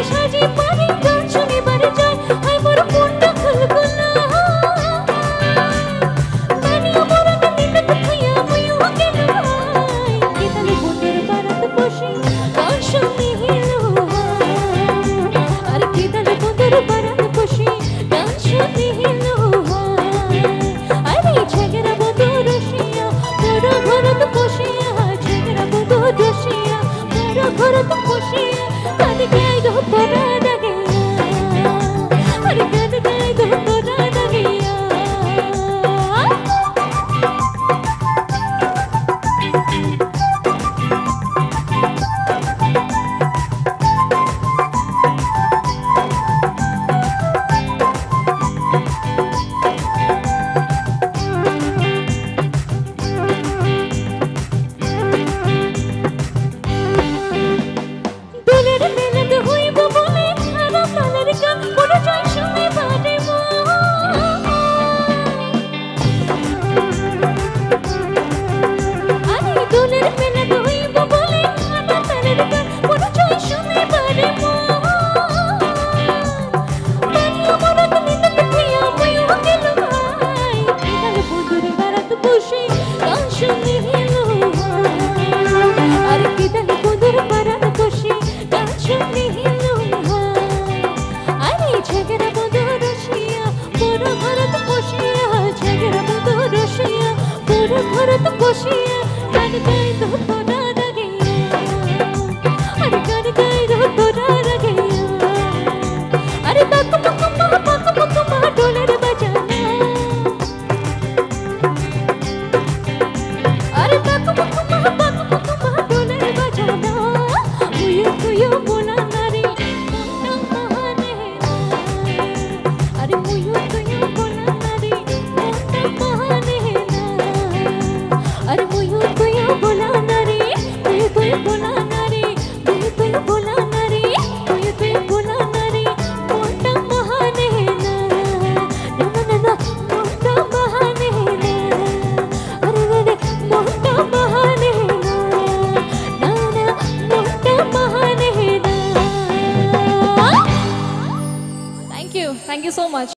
সাজি পারি গান শুনিবার যায় আই মোর মনটা খুলখুলা মানিয়া মরদ নিন্দক খাইয়া মুইও গেল ভাই কেতালে বন্ধুর বারাত বসি গান শুনিল আর কেতালে বন্ধুর বারাত বসি গান শুনিল আরে ঝগড়া বন্ধু রসিয়া বড় ঘরত বসিয়া ঝগড়া বন্ধু রসিয়া বড় ঘরত বসিয়া কাঁদ গাই গো তোরা দাগিয়া আরে কাঁদ গাই গো তোরা দাগিয়া দোলের মেলাদ হইব বলে খারাপ লালের গান মনে চাই শুনে বারে আরে দোলের মেলাদ হইব বলে খারাপ লালের গান মনে চাই শুনে বারে মানিয়া মরদ নিন্দক খাইয়া মুইও গেল ভাই কেতালে বন্ধুর বারাত বসি গান শুনিল আর কেতালে বন্ধুর বারাত বসি গান শুনিল আরে ঝগড়া বন্ধু রসিয়া বড় ঘরত বসিয়া ঝগড়া বন্ধু রসিয়া বড় ঘরত বসিয়া গান গাই দো তোরা দাগিয়া আরে গান গাই দো তোরা দাগিয়া আরে পাক মা ডোলের বাজানা আরে পাক মা ডোলের বাজানা মুয়ো তুয়ো বোলা নারী মনটা মহানে আরে মুয়ো তুয়ো বোলা নারী মনটা মহানে আরে মুয়ো তুয়ো বোলা নারী মুয়ো তুয়ো বোলা নারী মুয়ো তুয়ো বোলা নারী মুয়ো তুয়ো বোলা নারী মনটা মহানে না মনটা মহানে আরে রে মনটা মহানে না মনটা মহানে না। Thank you so much.